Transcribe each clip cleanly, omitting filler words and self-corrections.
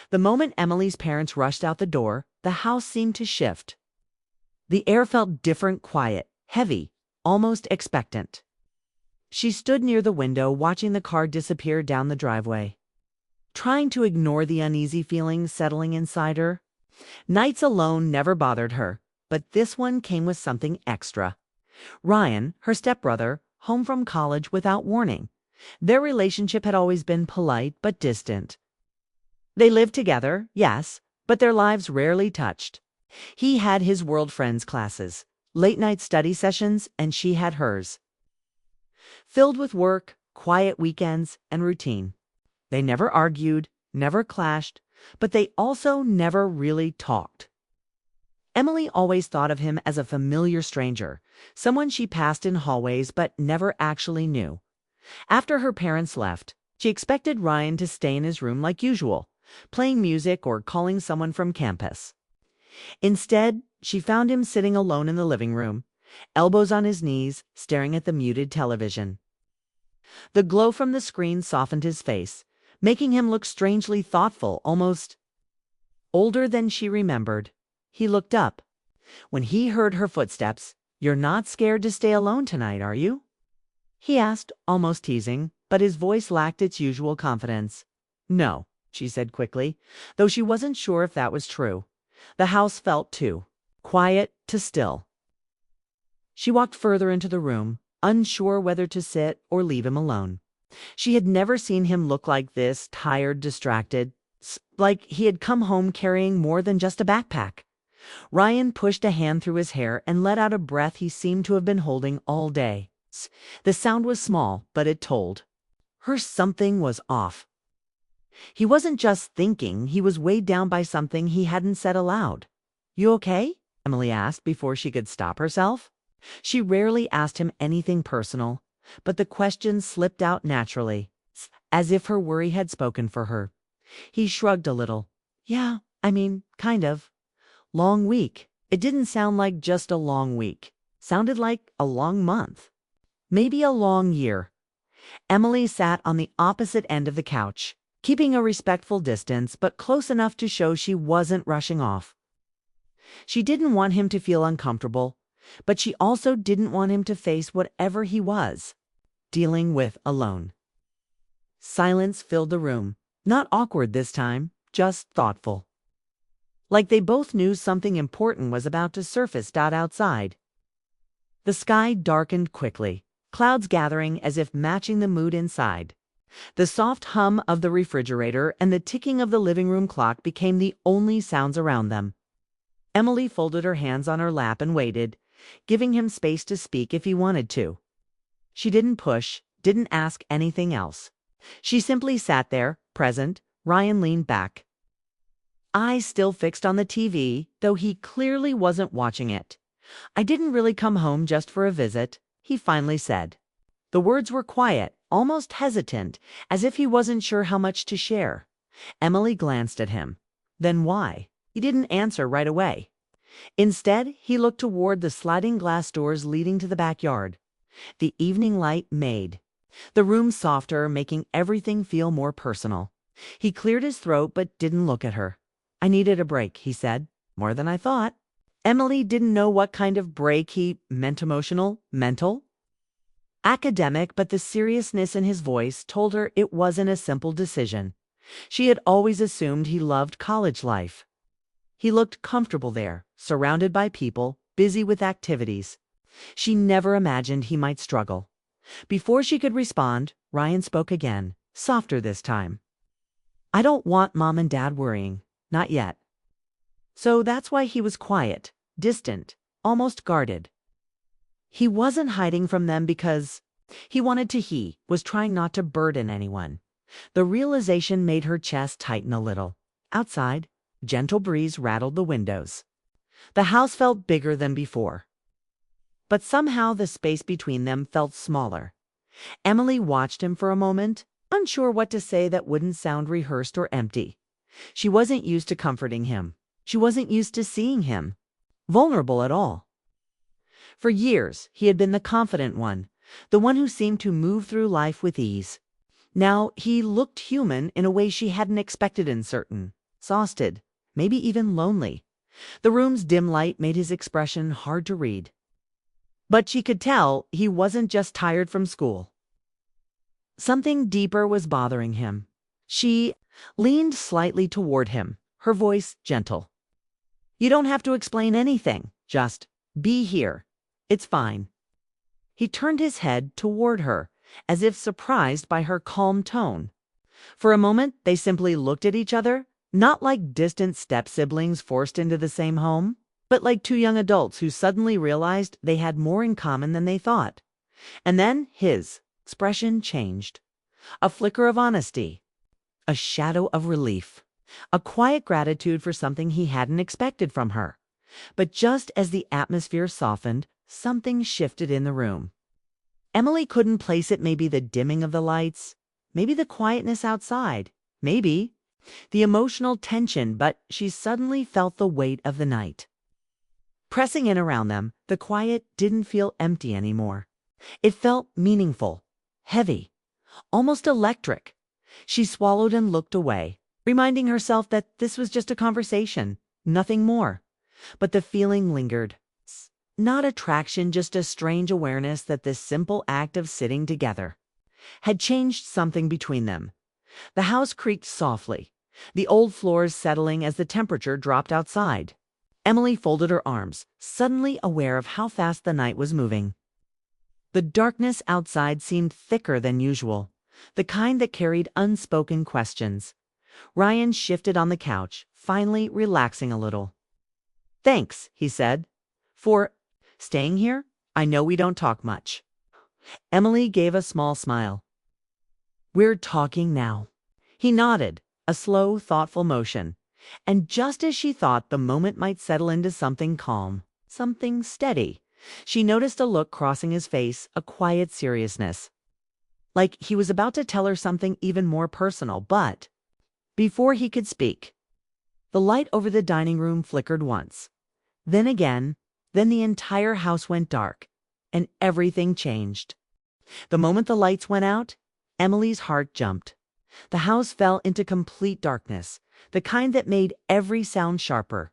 The moment Emily's parents rushed out the door, the house seemed to shift. The air felt different, quiet, heavy, almost expectant. She stood near the window, watching the car disappear down the driveway, trying to ignore the uneasy feelings settling inside her. Nights alone never bothered her, but this one came with something extra. Ryan, her stepbrother, home from college without warning. Their relationship had always been polite but distant. They lived together, yes, but their lives rarely touched. He had his world friends classes, late-night study sessions, and she had hers, filled with work, quiet weekends, and routine. They never argued, never clashed, but they also never really talked. Emily always thought of him as a familiar stranger, someone she passed in hallways but never actually knew. After her parents left, she expected Ryan to stay in his room like usual, playing music or calling someone from campus. Instead, she found him sitting alone in the living room, elbows on his knees, staring at the muted television. The glow from the screen softened his face, making him look strangely thoughtful, almost older than she remembered. He looked up. When he heard her footsteps, "You're not scared to stay alone tonight, are you?" he asked, almost teasing, but his voice lacked its usual confidence. "No," she said quickly, though she wasn't sure if that was true. The house felt too quiet to still. She walked further into the room, unsure whether to sit or leave him alone. She had never seen him look like this, tired, distracted, like he had come home carrying more than just a backpack. Ryan pushed a hand through his hair and let out a breath he seemed to have been holding all day. The sound was small, but it told her something was off. He wasn't just thinking, he was weighed down by something he hadn't said aloud. "You okay?" Emily asked before she could stop herself. She rarely asked him anything personal, but the question slipped out naturally, as if her worry had spoken for her. He shrugged a little. "Yeah, kind of. Long week." It didn't sound like just a long week. Sounded like a long month. Maybe a long year. Emily sat on the opposite end of the couch, keeping a respectful distance, but close enough to show she wasn't rushing off. She didn't want him to feel uncomfortable, but she also didn't want him to face whatever he was dealing with alone. Silence filled the room, not awkward this time, just thoughtful. Like they both knew something important was about to surface outside. The sky darkened quickly, clouds gathering as if matching the mood inside. The soft hum of the refrigerator and the ticking of the living room clock became the only sounds around them. Emily folded her hands on her lap and waited, giving him space to speak if he wanted to. She didn't push, didn't ask anything else. She simply sat there, present. Ryan leaned back, eyes still fixed on the TV, though he clearly wasn't watching it. "I didn't really come home just for a visit," he finally said. The words were quiet, almost hesitant, as if he wasn't sure how much to share. Emily glanced at him. Then why? He didn't answer right away. Instead, he looked toward the sliding glass doors leading to the backyard. The evening light made the room softer, making everything feel more personal. He cleared his throat but didn't look at her. "I needed a break," he said. "More than I thought." Emily didn't know what kind of break he meant. Emotional, mental, academic, but the seriousness in his voice told her it wasn't a simple decision. She had always assumed he loved college life. He looked comfortable there, surrounded by people, busy with activities. She never imagined he might struggle. Before she could respond, Ryan spoke again, softer this time. "I don't want Mom and Dad worrying. Not yet." So that's why he was quiet, distant, almost guarded. He wasn't hiding from them because he wanted to. He was trying not to burden anyone. The realization made her chest tighten a little. Outside, gentle breeze rattled the windows. The house felt bigger than before. But somehow the space between them felt smaller. Emily watched him for a moment, unsure what to say that wouldn't sound rehearsed or empty. She wasn't used to comforting him. She wasn't used to seeing him vulnerable at all. For years, he had been the confident one, the one who seemed to move through life with ease. Now he looked human in a way she hadn't expected, uncertain, exhausted, maybe even lonely. The room's dim light made his expression hard to read. But she could tell he wasn't just tired from school. Something deeper was bothering him. She leaned slightly toward him, her voice gentle. "You don't have to explain anything. Just be here. It's fine." He turned his head toward her, as if surprised by her calm tone. For a moment, they simply looked at each other, not like distant step-siblings forced into the same home, but like two young adults who suddenly realized they had more in common than they thought. And then his expression changed. A flicker of honesty, a shadow of relief, a quiet gratitude for something he hadn't expected from her. But just as the atmosphere softened, something shifted in the room. Emily couldn't place it. Maybe the dimming of the lights, maybe the quietness outside, maybe the emotional tension, but she suddenly felt the weight of the night pressing in around them. The quiet didn't feel empty anymore. It felt meaningful, heavy, almost electric. She swallowed and looked away, reminding herself that this was just a conversation, nothing more. But the feeling lingered. Not attraction, just a strange awareness that this simple act of sitting together had changed something between them. The house creaked softly, the old floors settling as the temperature dropped outside. Emily folded her arms, suddenly aware of how fast the night was moving. The darkness outside seemed thicker than usual, the kind that carried unspoken questions. Ryan shifted on the couch, finally relaxing a little. "Thanks," he said, "for staying here. I know we don't talk much." Emily gave a small smile. "We're talking now." He nodded, a slow, thoughtful motion. And just as she thought the moment might settle into something calm, something steady, she noticed a look crossing his face, a quiet seriousness. Like he was about to tell her something even more personal, but before he could speak, the light over the dining room flickered once. Then again, then the entire house went dark, and everything changed. The moment the lights went out, Emily's heart jumped. The house fell into complete darkness, the kind that made every sound sharper.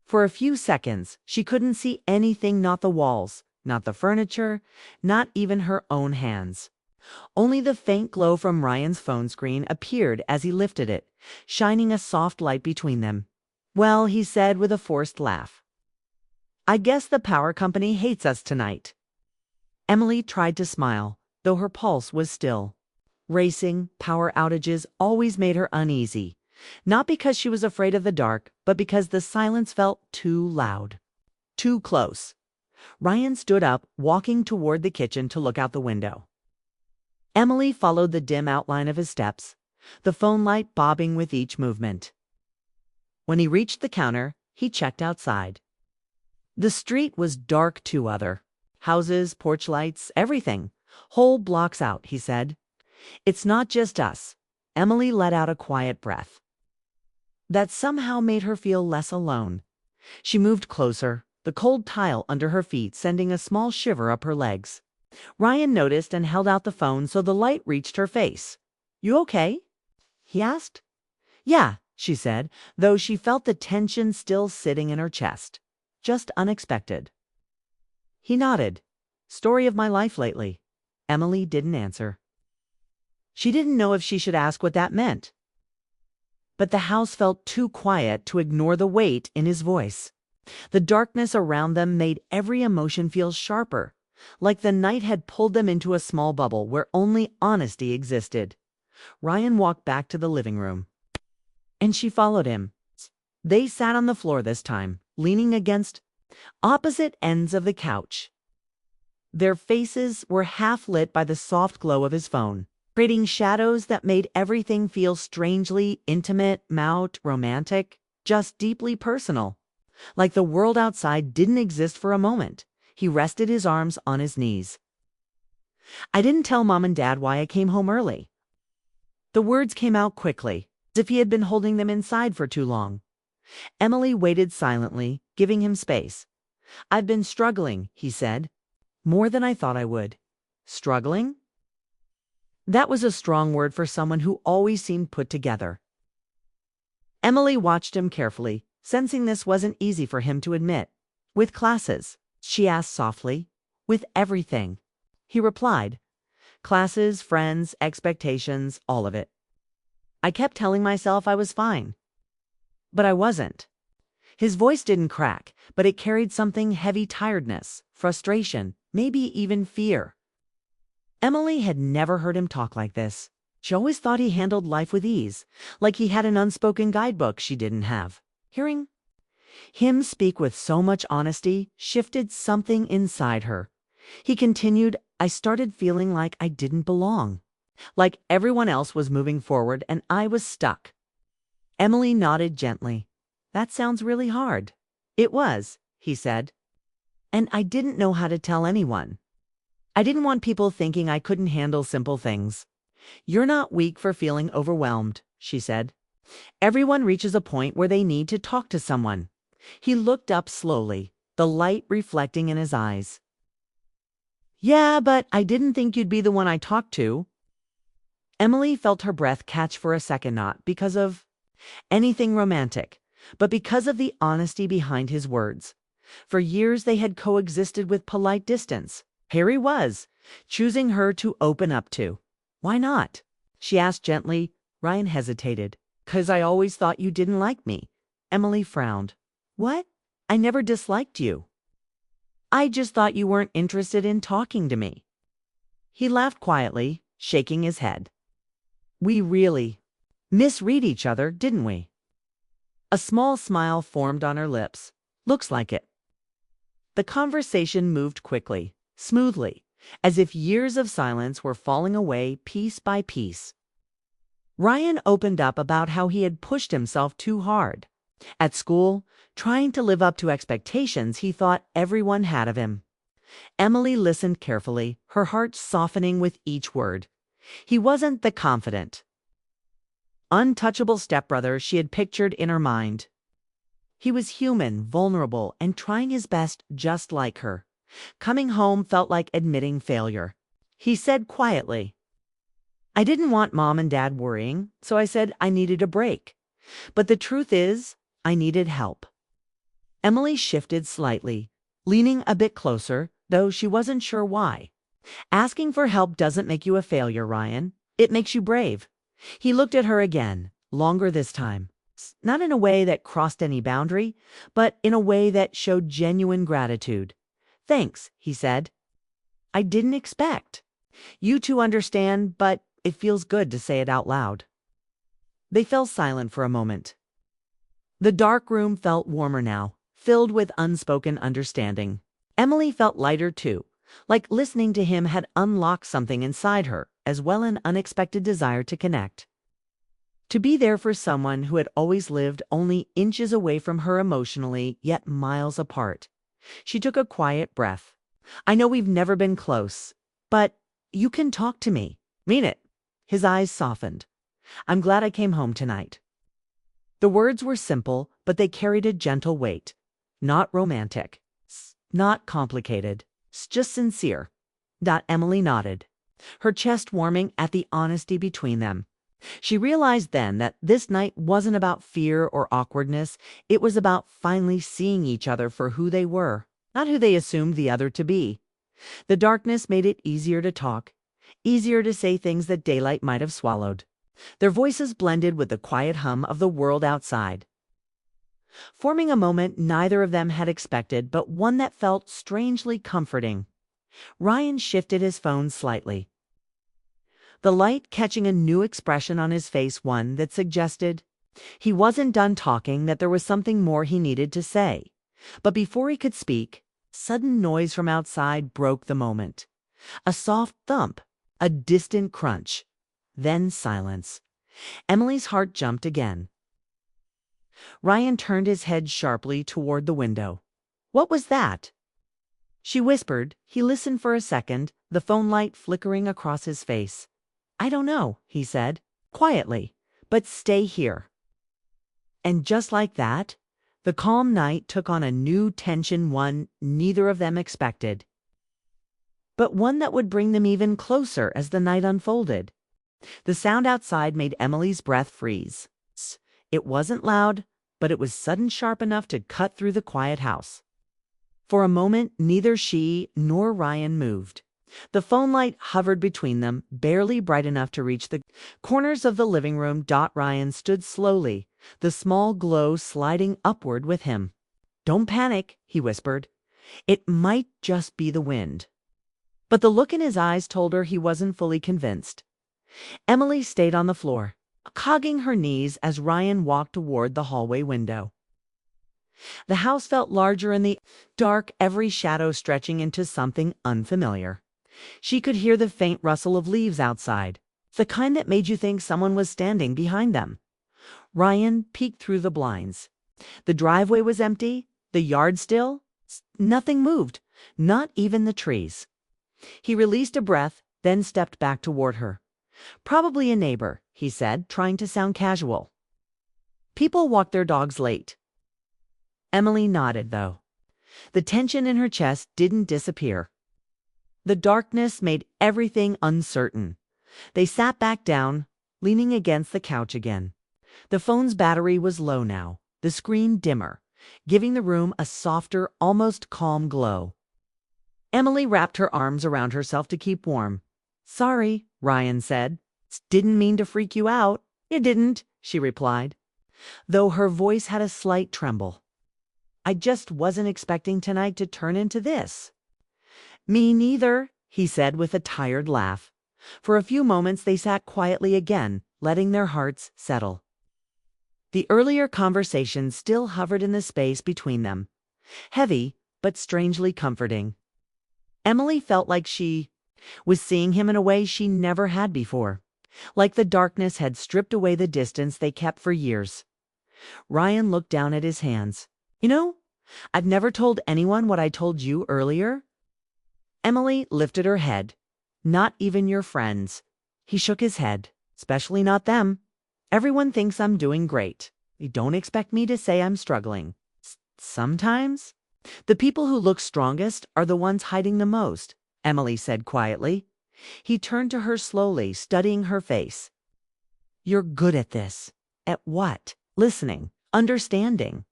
For a few seconds, she couldn't see anything, not the walls, not the furniture, not even her own hands. Only the faint glow from Ryan's phone screen appeared as he lifted it, shining a soft light between them. "Well," he said with a forced laugh, "I guess the power company hates us tonight." Emily tried to smile, though her pulse was still. Racing power outages always made her uneasy, not because she was afraid of the dark, but because the silence felt too loud, too close. Ryan stood up, walking toward the kitchen to look out the window. Emily followed the dim outline of his steps, the phone light bobbing with each movement. When he reached the counter, he checked outside. The street was dark too. Other houses, porch lights, everything. "Whole blocks out," he said. "It's not just us." Emily let out a quiet breath. That somehow made her feel less alone. She moved closer, the cold tile under her feet sending a small shiver up her legs. Ryan noticed and held out the phone so the light reached her face. "You okay?" he asked. "Yeah," she said, though she felt the tension still sitting in her chest. "Just unexpected." He nodded. "Story of my life lately." Emily didn't answer. She didn't know if she should ask what that meant. But the house felt too quiet to ignore the weight in his voice. The darkness around them made every emotion feel sharper, like the night had pulled them into a small bubble where only honesty existed. Ryan walked back to the living room, and she followed him. They sat on the floor this time, leaning against opposite ends of the couch. Their faces were half lit by the soft glow of his phone, creating shadows that made everything feel strangely intimate, romantic, just deeply personal. Like the world outside didn't exist for a moment. He rested his arms on his knees. "I didn't tell Mom and Dad why I came home early." The words came out quickly, as if he had been holding them inside for too long. Emily waited silently, giving him space. "I've been struggling," he said. "More than I thought I would." Struggling? That was a strong word for someone who always seemed put together. Emily watched him carefully, sensing this wasn't easy for him to admit. With classes, she asked softly. With everything. He replied. Classes, friends, expectations, all of it. I kept telling myself I was fine. But I wasn't. His voice didn't crack, but it carried something heavy: tiredness, frustration, maybe even fear. Emily had never heard him talk like this. She always thought he handled life with ease, like he had an unspoken guidebook she didn't have. Hearing him speak with so much honesty shifted something inside her. He continued, I started feeling like I didn't belong. Like everyone else was moving forward and I was stuck. Emily nodded gently. That sounds really hard. It was, he said. And I didn't know how to tell anyone. I didn't want people thinking I couldn't handle simple things. You're not weak for feeling overwhelmed, she said. Everyone reaches a point where they need to talk to someone. He looked up slowly, the light reflecting in his eyes. Yeah, but I didn't think you'd be the one I talked to. Emily felt her breath catch for a second, not because of anything romantic, but because of the honesty behind his words. For years they had coexisted with polite distance. Here he was, choosing her to open up to. Why not? She asked gently. Ryan hesitated. 'Cause I always thought you didn't like me. Emily frowned. What? I never disliked you. I just thought you weren't interested in talking to me. He laughed quietly, shaking his head. We really misread each other, didn't we? A small smile formed on her lips. Looks like it. The conversation moved quickly, smoothly, as if years of silence were falling away piece by piece. Ryan opened up about how he had pushed himself too hard. At school, trying to live up to expectations he thought everyone had of him. Emily listened carefully, her heart softening with each word. He wasn't the confident, untouchable stepbrother she had pictured in her mind. He was human, vulnerable, and trying his best just like her. Coming home felt like admitting failure. He said quietly, I didn't want Mom and Dad worrying, so I said I needed a break. But the truth is, I needed help. Emily shifted slightly, leaning a bit closer, though she wasn't sure why. Asking for help doesn't make you a failure, Ryan. It makes you brave. He looked at her again, longer this time. Not in a way that crossed any boundary, but in a way that showed genuine gratitude. Thanks, he said. I didn't expect you to understand, but it feels good to say it out loud. They fell silent for a moment. The dark room felt warmer now, filled with unspoken understanding. Emily felt lighter too, like listening to him had unlocked something inside her, as well as an unexpected desire to connect. To be there for someone who had always lived only inches away from her emotionally, yet miles apart. She took a quiet breath. I know we've never been close, but you can talk to me. Mean it. His eyes softened. I'm glad I came home tonight. The words were simple, but they carried a gentle weight. Not romantic. Not complicated. Just sincere. Emily nodded, her chest warming at the honesty between them. She realized then that this night wasn't about fear or awkwardness. It was about finally seeing each other for who they were, not who they assumed the other to be. The darkness made it easier to talk, easier to say things that daylight might have swallowed. Their voices blended with the quiet hum of the world outside, forming a moment neither of them had expected, but one that felt strangely comforting. Ryan shifted his phone slightly, the light catching a new expression on his face, one that suggested he wasn't done talking, that there was something more he needed to say. But before he could speak, sudden noise from outside broke the moment. A soft thump, a distant crunch, then silence. Emily's heart jumped again. Ryan turned his head sharply toward the window. What was that? She whispered. He listened for a second, the phone light flickering across his face. I don't know, he said, quietly, but stay here. And just like that, the calm night took on a new tension, one neither of them expected, but one that would bring them even closer as the night unfolded. The sound outside made Emily's breath freeze. It wasn't loud, but it was sudden sharp enough to cut through the quiet house. For a moment, neither she nor Ryan moved. The phone light hovered between them, barely bright enough to reach the corners of the living room. Ryan stood slowly, the small glow sliding upward with him. "Don't panic," he whispered. "It might just be the wind." But the look in his eyes told her he wasn't fully convinced. Emily stayed on the floor, cogging her knees as Ryan walked toward the hallway window. The house felt larger in the dark, every shadow stretching into something unfamiliar. She could hear the faint rustle of leaves outside, the kind that made you think someone was standing behind them. Ryan peeked through the blinds. The driveway was empty, the yard still. Nothing moved, not even the trees. He released a breath, then stepped back toward her. "Probably a neighbor," he said, trying to sound casual. "People walk their dogs late." Emily nodded, though. The tension in her chest didn't disappear. The darkness made everything uncertain. They sat back down, leaning against the couch again. The phone's battery was low now, the screen dimmer, giving the room a softer, almost calm glow. Emily wrapped her arms around herself to keep warm. "Sorry," Ryan said. "Didn't mean to freak you out." "You didn't," she replied, though her voice had a slight tremble. "I just wasn't expecting tonight to turn into this." "Me neither," he said with a tired laugh. For a few moments they sat quietly again, letting their hearts settle. The earlier conversation still hovered in the space between them, heavy but strangely comforting. Emily felt like she was seeing him in a way she never had before, like the darkness had stripped away the distance they kept for years. Ryan looked down at his hands. "You know, I've never told anyone what I told you earlier." Emily lifted her head. "Not even your friends." He shook his head. "Especially not them. Everyone thinks I'm doing great. They don't expect me to say I'm struggling. Sometimes the people who look strongest are the ones hiding the most," Emily said quietly. He turned to her slowly, studying her face. "You're good at this." "At what?" "Listening, understanding."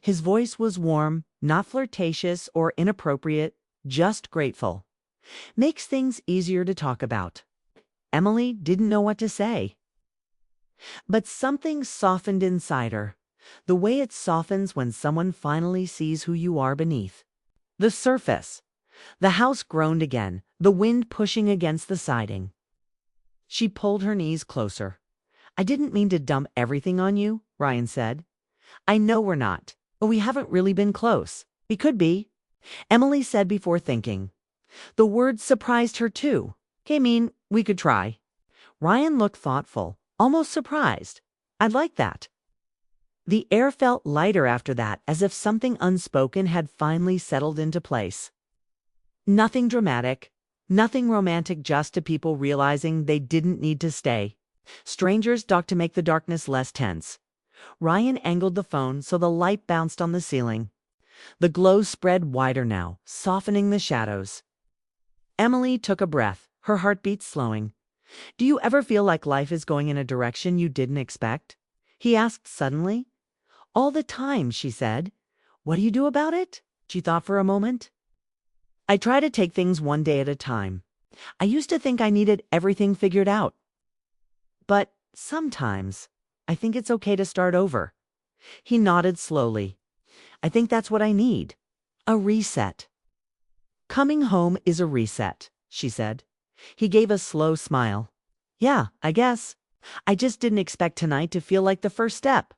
His voice was warm, not flirtatious or inappropriate, just grateful. "Makes things easier to talk about." Emily didn't know what to say. But something softened inside her, the way it softens when someone finally sees who you are beneath the surface. The house groaned again, the wind pushing against the siding. She pulled her knees closer. "I didn't mean to dump everything on you," Ryan said. "I know we're not, but we haven't really been close. We could be," Emily said before thinking. The words surprised her too. "I mean, we could try." Ryan looked thoughtful, almost surprised. "I'd like that." The air felt lighter after that, as if something unspoken had finally settled into place. Nothing dramatic, nothing romantic, just two people realizing they didn't need to stay. Strangers talked to make the darkness less tense. Ryan angled the phone so the light bounced on the ceiling. The glow spread wider now, softening the shadows. Emily took a breath, her heartbeat slowing. "Do you ever feel like life is going in a direction you didn't expect?" he asked suddenly. "All the time," she said. "What do you do about it?" She thought for a moment. "I try to take things one day at a time. I used to think I needed everything figured out. But sometimes I think it's okay to start over." He nodded slowly. "I think that's what I need. A reset." "Coming home is a reset," she said. He gave a slow smile. "Yeah, I guess. I just didn't expect tonight to feel like the first step."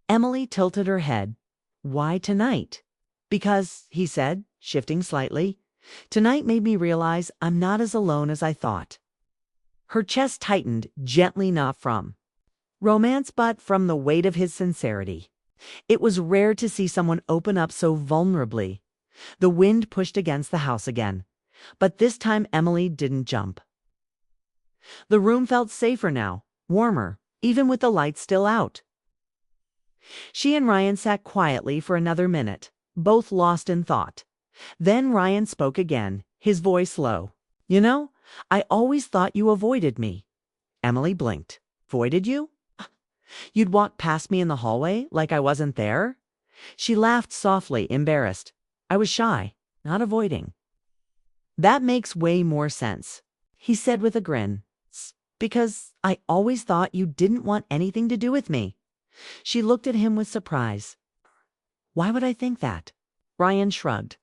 Emily tilted her head. "Why tonight?" "Because," he said, shifting slightly, "tonight made me realize I'm not as alone as I thought." Her chest tightened, gently, not from romance but from the weight of his sincerity. It was rare to see someone open up so vulnerably. The wind pushed against the house again, but this time Emily didn't jump. The room felt safer now, warmer, even with the lights still out. She and Ryan sat quietly for another minute, both lost in thought. Then Ryan spoke again, his voice low. "You know, I always thought you avoided me." Emily blinked. "Avoided you?" You'd walk past me in the hallway like I wasn't there?" She laughed softly, embarrassed. "I was shy, not avoiding." "That makes way more sense," he said with a grin. Because I always thought you didn't want anything to do with me." She looked at him with surprise. "Why would I think that?" Ryan shrugged.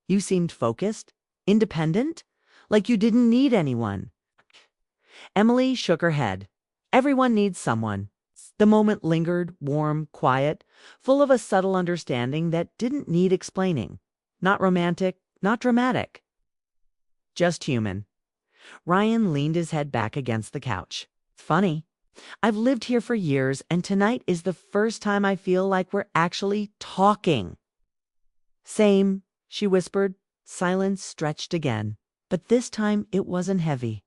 "You seemed focused, independent, like you didn't need anyone." Emily shook her head. "Everyone needs someone." The moment lingered, warm, quiet, full of a subtle understanding that didn't need explaining. Not romantic, not dramatic. Just human. Ryan leaned his head back against the couch. "Funny. I've lived here for years, and tonight is the first time I feel like we're actually talking." "Same," she whispered. Silence stretched again. But this time it wasn't heavy.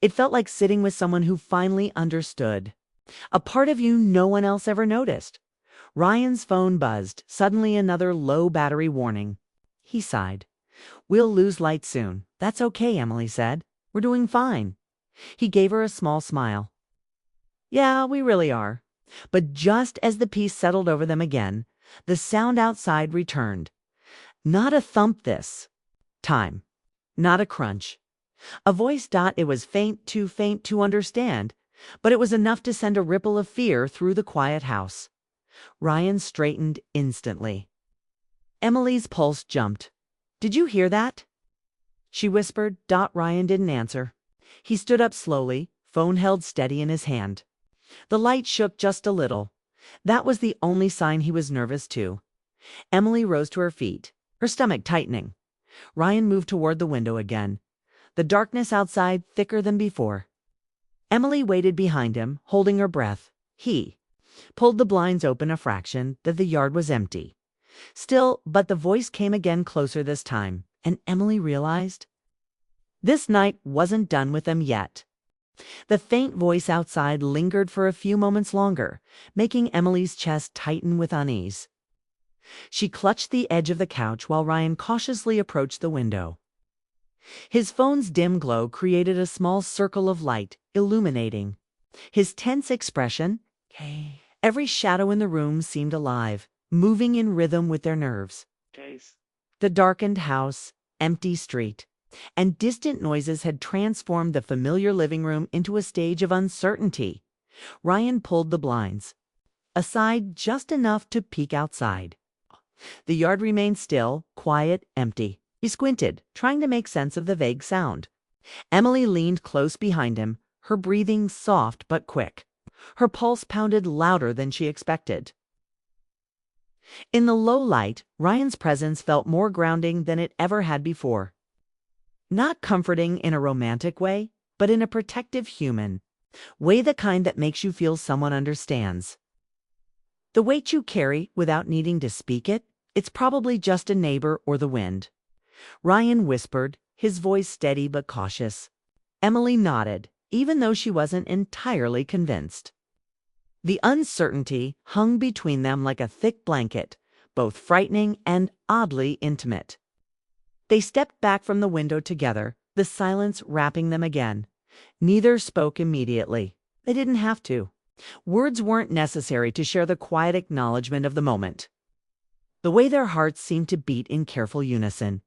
It felt like sitting with someone who finally understood. A part of you no one else ever noticed. Ryan's phone buzzed, suddenly another low battery warning. He sighed. "We'll lose light soon. That's okay," Emily said. "We're doing fine." He gave her a small smile. "Yeah, we really are." But just as the peace settled over them again, the sound outside returned. Not a thump this time. Not a crunch. A voice. It was faint to understand, but it was enough to send a ripple of fear through the quiet house. Ryan straightened instantly. Emily's pulse jumped. "Did you hear that?" she whispered. Ryan didn't answer. He stood up slowly, phone held steady in his hand. The light shook just a little. That was the only sign he was nervous too. Emily rose to her feet, her stomach tightening. Ryan moved toward the window again, the darkness outside thicker than before. Emily waited behind him, holding her breath. He pulled the blinds open a fraction, that the yard was empty. Still, but the voice came again, closer this time, and Emily realized this night wasn't done with them yet. The faint voice outside lingered for a few moments longer, making Emily's chest tighten with unease. She clutched the edge of the couch while Ryan cautiously approached the window. His phone's dim glow created a small circle of light, illuminating. His tense expression, every shadow in the room seemed alive, moving in rhythm with their nerves. The darkened house, empty street, and distant noises had transformed the familiar living room into a stage of uncertainty. Ryan pulled the blinds aside just enough to peek outside. The yard remained still, quiet, empty. He squinted, trying to make sense of the vague sound. Emily leaned close behind him, her breathing soft but quick. Her pulse pounded louder than she expected. In the low light, Ryan's presence felt more grounding than it ever had before. Not comforting in a romantic way, but in a protective human way, the kind that makes you feel someone understands. The weight you carry without needing to speak it, it's probably just a neighbor or the wind. Ryan whispered, his voice steady but cautious. Emily nodded, even though she wasn't entirely convinced. The uncertainty hung between them like a thick blanket, both frightening and oddly intimate. They stepped back from the window together, the silence wrapping them again. Neither spoke immediately. They didn't have to. Words weren't necessary to share the quiet acknowledgement of the moment. The way their hearts seemed to beat in careful unison.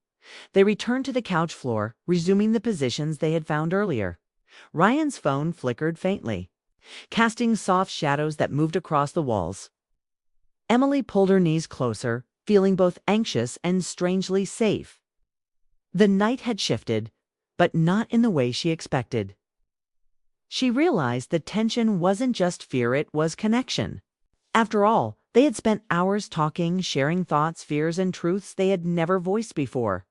They returned to the couch floor, resuming the positions they had found earlier. Ryan's phone flickered faintly, casting soft shadows that moved across the walls. Emily pulled her knees closer, feeling both anxious and strangely safe. The night had shifted, but not in the way she expected. She realized the tension wasn't just fear, it was connection. After all, they had spent hours talking, sharing thoughts, fears, and truths they had never voiced before.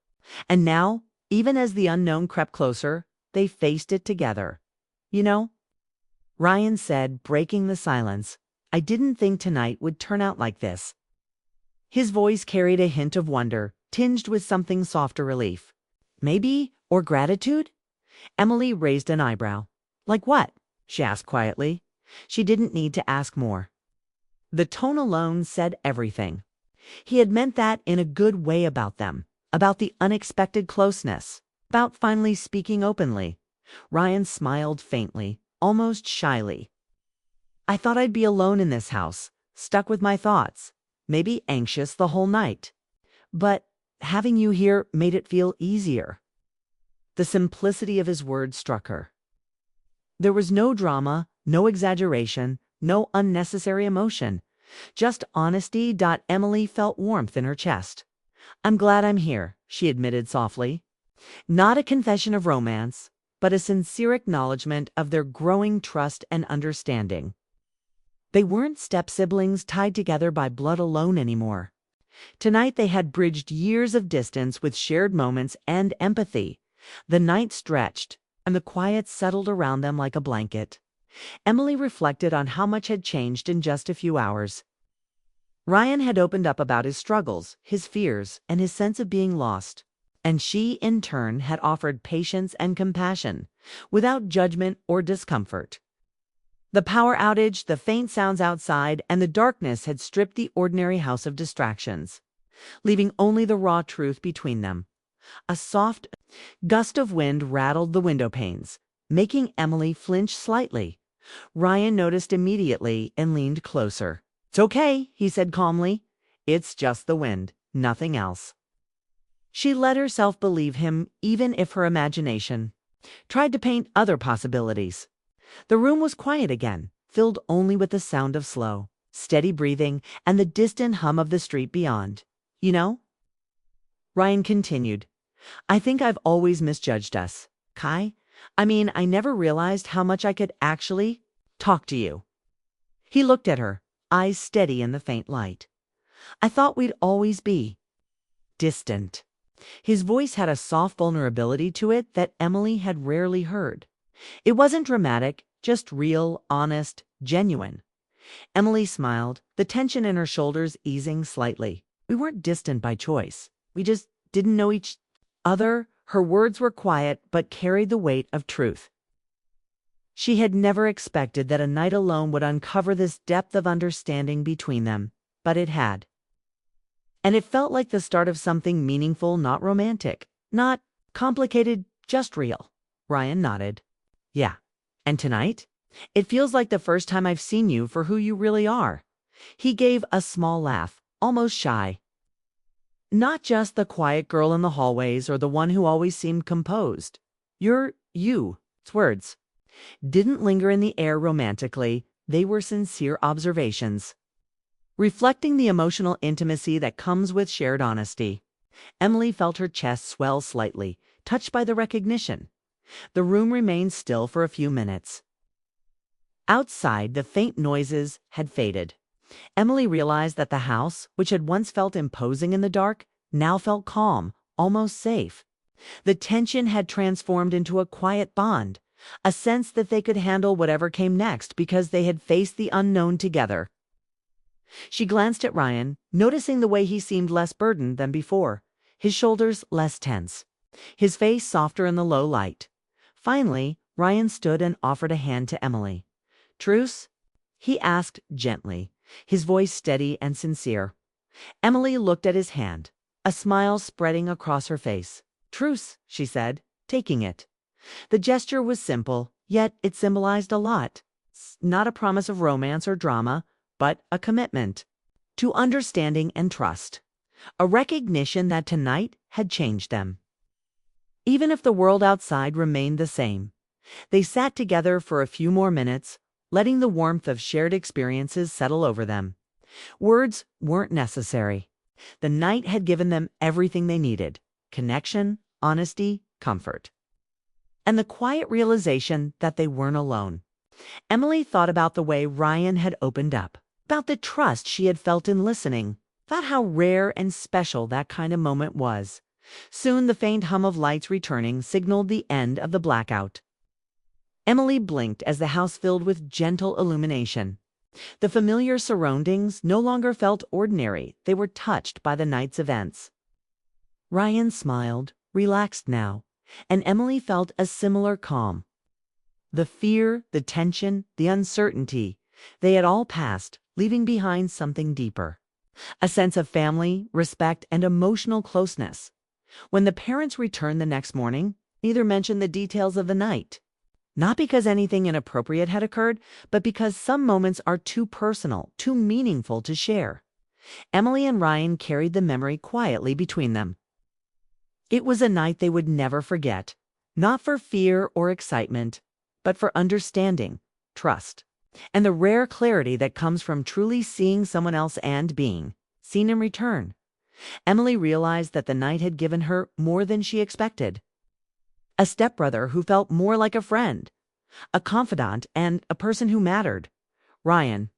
And now, even as the unknown crept closer, they faced it together. "You know," Ryan said, breaking the silence, "I didn't think tonight would turn out like this." His voice carried a hint of wonder, tinged with something softer relief. "Maybe, or gratitude?" Emily raised an eyebrow. "Like what?" she asked quietly. She didn't need to ask more. The tone alone said everything. He had meant that in a good way about them, about the unexpected closeness, about finally speaking openly. Ryan smiled faintly, almost shyly. I thought I'd be alone in this house, stuck with my thoughts, maybe anxious the whole night. But having you here made it feel easier." The simplicity of his words struck her. There was no drama, no exaggeration, no unnecessary emotion. Just honesty. Emily felt warmth in her chest. "I'm glad I'm here," she admitted softly. Not a confession of romance, but a sincere acknowledgement of their growing trust and understanding. They weren't step-siblings tied together by blood alone anymore. Tonight they had bridged years of distance with shared moments and empathy. The night stretched, and the quiet settled around them like a blanket. Emily reflected on how much had changed in just a few hours. Ryan had opened up about his struggles, his fears, and his sense of being lost. And she, in turn, had offered patience and compassion, without judgment or discomfort. The power outage, the faint sounds outside, and the darkness had stripped the ordinary house of distractions, leaving only the raw truth between them. A soft gust of wind rattled the window panes, making Emily flinch slightly. Ryan noticed immediately and leaned closer. "It's okay," he said calmly. "It's just the wind, nothing else." She let herself believe him, even if her imagination tried to paint other possibilities. The room was quiet again, filled only with the sound of slow, steady breathing and the distant hum of the street beyond. "You know," Ryan continued, "I think I've always misjudged us, Kai. I never realized how much I could actually talk to you." He looked at her, eyes steady in the faint light. "I thought we'd always be distant." His voice had a soft vulnerability to it that Emily had rarely heard. It wasn't dramatic, just real, honest, genuine. Emily smiled, the tension in her shoulders easing slightly. "We weren't distant by choice. We just didn't know each other." Her words were quiet but carried the weight of truth. She had never expected that a night alone would uncover this depth of understanding between them, but it had. And it felt like the start of something meaningful, not romantic, not complicated, just real. Ryan nodded. "Yeah. And tonight? It feels like the first time I've seen you for who you really are." He gave a small laugh, almost shy. "Not just the quiet girl in the hallways or the one who always seemed composed. You're you." Its words didn't linger in the air romantically, they were sincere observations, reflecting the emotional intimacy that comes with shared honesty. Emily felt her chest swell slightly, touched by the recognition. The room remained still for a few minutes. Outside, the faint noises had faded. Emily realized that the house, which had once felt imposing in the dark, now felt calm, almost safe. The tension had transformed into a quiet bond, a sense that they could handle whatever came next because they had faced the unknown together. She glanced at Ryan, noticing the way he seemed less burdened than before, his shoulders less tense, his face softer in the low light. Finally, Ryan stood and offered a hand to Emily. "Truce?" he asked gently, his voice steady and sincere. Emily looked at his hand, a smile spreading across her face. "Truce," she said, taking it. The gesture was simple, yet it symbolized a lot. Not a promise of romance or drama, but a commitment to understanding and trust. A recognition that tonight had changed them. Even if the world outside remained the same. They sat together for a few more minutes, letting the warmth of shared experiences settle over them. Words weren't necessary. The night had given them everything they needed: connection, honesty, comfort. And the quiet realization that they weren't alone. Emily thought about the way Ryan had opened up, about the trust she had felt in listening, about how rare and special that kind of moment was. Soon the faint hum of lights returning signaled the end of the blackout. Emily blinked as the house filled with gentle illumination. The familiar surroundings no longer felt ordinary, they were touched by the night's events. Ryan smiled, relaxed now, and Emily felt a similar calm. The fear, the tension, the uncertainty, they had all passed, leaving behind something deeper. A sense of family, respect, and emotional closeness. When the parents returned the next morning, neither mentioned the details of the night. Not because anything inappropriate had occurred, but because some moments are too personal, too meaningful to share. Emily and Ryan carried the memory quietly between them. It was a night they would never forget, not for fear or excitement, but for understanding, trust, and the rare clarity that comes from truly seeing someone else and being seen in return. Emily realized that the night had given her more than she expected. A stepbrother who felt more like a friend, a confidant, and a person who mattered. Ryan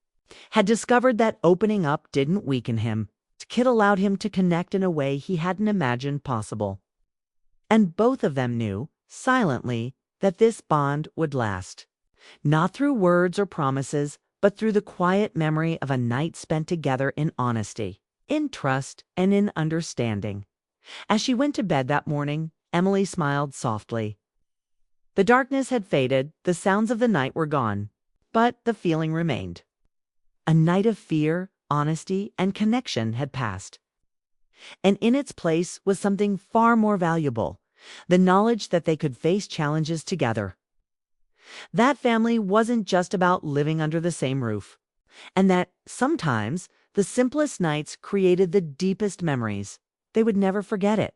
had discovered that opening up didn't weaken him. Kit allowed him to connect in a way he hadn't imagined possible. And both of them knew, silently, that this bond would last. Not through words or promises, but through the quiet memory of a night spent together in honesty, in trust, and in understanding. As she went to bed that morning, Emily smiled softly. The darkness had faded, the sounds of the night were gone, but the feeling remained. A night of fear, honesty, and connection had passed. And in its place was something far more valuable, the knowledge that they could face challenges together. That family wasn't just about living under the same roof, and that sometimes the simplest nights created the deepest memories. They would never forget it.